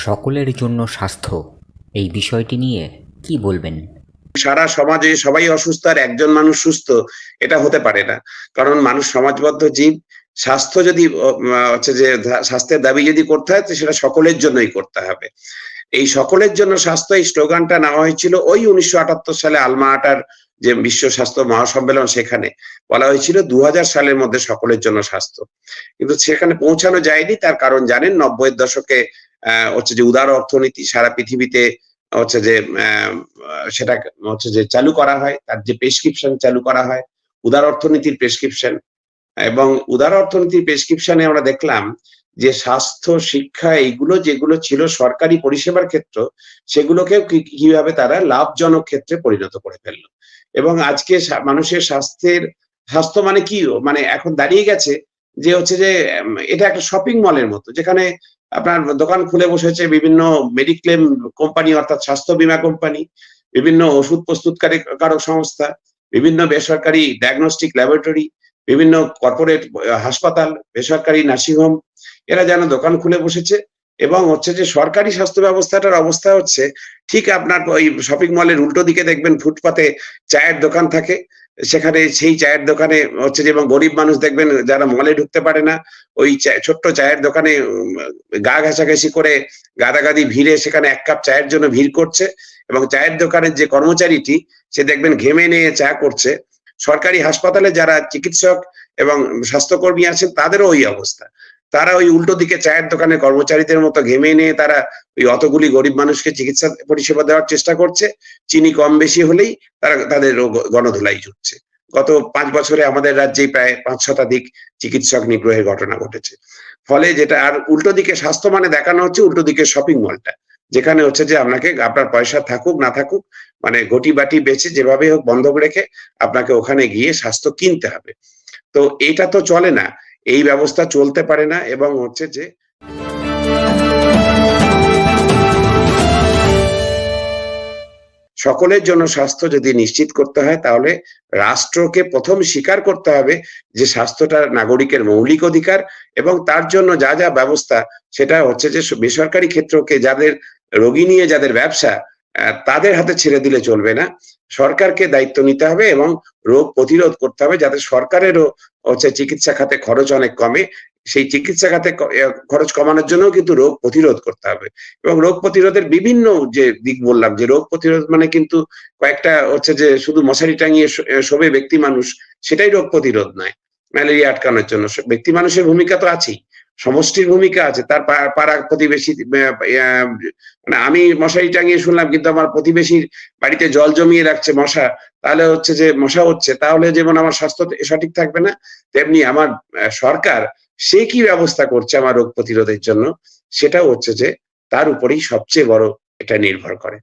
সকলের জন্য স্বাস্থ্য এই বিষয়টি নিয়ে কি বলবেন? সারা সমাজে সবাই অসুস্থ আর একজন মানুষ সুস্থ, এটা হতে পারে না। কারণ মানুষ সমাজবদ্ধ জীব। স্বাস্থ্য যদি হচ্ছে যে স্বাস্থ্যের দাবি যদি করতে হয় তো সেটা সকলের জন্যই করতে হবে। এই সকলের জন্য স্বাস্থ্য এই স্লোগানটা নেওয়া হয়েছিল ওই 1978 সালে আলমা-আটার যে বিশ্ব স্বাস্থ্য মহাসম্মেলন, সেখানে বলা হয়েছিল 2000 সালের মধ্যে সকলের জন্য স্বাস্থ্য। কিন্তু সেখানে পৌঁছানো যায়নি। তার কারণ জানেন, 90-এর দশকে হচ্ছে যে উদার অর্থনীতি সারা পৃথিবীতে হচ্ছে যে সেটা হচ্ছে যে চালু করা হয়, তার যে প্রেসক্রিপশন চালু করা হয়, উদার অর্থনীতির প্রেসক্রিপশন। এবং উদার অর্থনীতির প্রেসক্রিপশনে আমরা দেখলাম যে স্বাস্থ্য, শিক্ষা এইগুলো যেগুলো ছিল সরকারি পরিষেবার ক্ষেত্র, সেগুলোকেও কিভাবে তারা লাভজনক ক্ষেত্রে পরিণত করে ফেললো। এবং আজকে মানুষের স্বাস্থ্য মানে কি, মানে এখন দাঁড়িয়ে গেছে যে হচ্ছে যে এটা একটা শপিং মলের মতো, যেখানে আপনার দোকান খুলে বসেছে বিভিন্ন মেডিক্লেম কোম্পানি, অর্থাৎ স্বাস্থ্য বীমা কোম্পানি, বিভিন্ন ওষুধ প্রস্তুতকারী কারক সংস্থা, বিভিন্ন বেসরকারি ডায়াগনস্টিক ল্যাবরেটরি, বিভিন্ন কর্পোরেট হাসপাতাল, বেসরকারি নার্সিং হোম, এরা যেন দোকান খুলে বসেছে। এবং হচ্ছে যে সরকারি স্বাস্থ্য ব্যবস্থাটার অবস্থা হচ্ছে ঠিক আপনার ওই শপিং মলের উল্টো দিকে দেখবেন ফুটপাতে চায়ের দোকান থাকে। সেখানে সেই চায়ের দোকানে হচ্ছে যে, এবং গরিব মানুষ দেখবেন যারা মলে ঢুকতে পারে না, ওই ছোট্ট চায়ের দোকানে গা ঘেঁষাঘেঁষি করে গাদাগাদি ভিড়ে সেখানে এক কাপ চায়ের জন্য ভিড় করছে। এবং চায়ের দোকানের যে কর্মচারীটি, সে দেখবেন ঘেমে নিয়ে চা করছে। সরকারি হাসপাতালে যারা চিকিৎসক এবং স্বাস্থ্যকর্মী আছেন তাদেরও ওই অবস্থা। তারা ওই উল্টো দিকে চায়ের দোকানের কর্মচারীদের মতো ঘেমে নিয়ে তারা ওই অতগুলি গরিব মানুষকে চিকিৎসা পরিষেবা দেওয়ার চেষ্টা করছে। চিনি কম বেশি হলেই তারা তাদের গণধোলাই জুটছে। গত 5 বছরে আমাদের রাজ্যে প্রায় 5 শতাধিক চিকিৎসক নিগ্রহের ঘটনা ঘটেছে। ফলে যেটা, আর উল্টো দিকে স্বাস্থ্য মানে দেখানো হচ্ছে উল্টো দিকে শপিং মলটা, যেখানে হচ্ছে যে আপনাকে আপনার পয়সা থাকুক না থাকুক, মানে ঘটি বাটি বেচে যেভাবে হোক বন্ধক রেখে আপনাকে ওখানে গিয়ে স্বাস্থ্য কিনতে হবে। তো এটা তো চলে না, এই ব্যবস্থা চলতে পারে না। এবং হচ্ছে যে সকলের জন্য স্বাস্থ্য যদি নিশ্চিত করতে হয়, তাহলে রাষ্ট্রকে প্রথম স্বীকার করতে হবে যে স্বাস্থ্যটা নাগরিকের মৌলিক অধিকার। এবং তার জন্য যা যা ব্যবস্থা, সেটা হচ্ছে যে বেসরকারি ক্ষেত্রকে, যাদের রোগী নিয়ে যাদের ব্যবসা, তাদের হাতে ছেড়ে দিলে চলবে না। সরকারকে দায়িত্ব নিতে হবে এবং রোগ প্রতিরোধ করতে হবে, যাতে সরকারেরও হচ্ছে চিকিৎসা খাতে খরচ অনেক কমে। সেই চিকিৎসা খাতে খরচ কমানোর জন্য কিন্তু রোগ প্রতিরোধ করতে হবে। এবং রোগ প্রতিরোধের বিভিন্ন যে দিক বললাম, যে রোগ প্রতিরোধ মানে কিন্তু কয়েকটা হচ্ছে যে শুধু মশারি টাঙিয়ে শোবে ব্যক্তি মানুষ, সেটাই রোগ প্রতিরোধ নয়। ম্যালেরিয়া আটকানোর জন্য ব্যক্তি মানুষের ভূমিকা তো আছেই, সমষ্টির ভূমিকা আছে। তার পাড়া প্রতিবেশী, মানে আমি মশারি টাঙিয়ে শুনলাম কিন্তু আমার প্রতিবেশীর বাড়িতে জল জমিয়ে রাখছে মশা, তাহলে হচ্ছে যে মশা হচ্ছে, তাহলে যেমন আমার স্বাস্থ্য সঠিক থাকবে না, তেমনি আমার সরকার সে কি ব্যবস্থা করছে আমার রোগ প্রতিরোধের জন্য, সেটাও হচ্ছে যে তার উপরেই সবচেয়ে বড় এটা নির্ভর করে।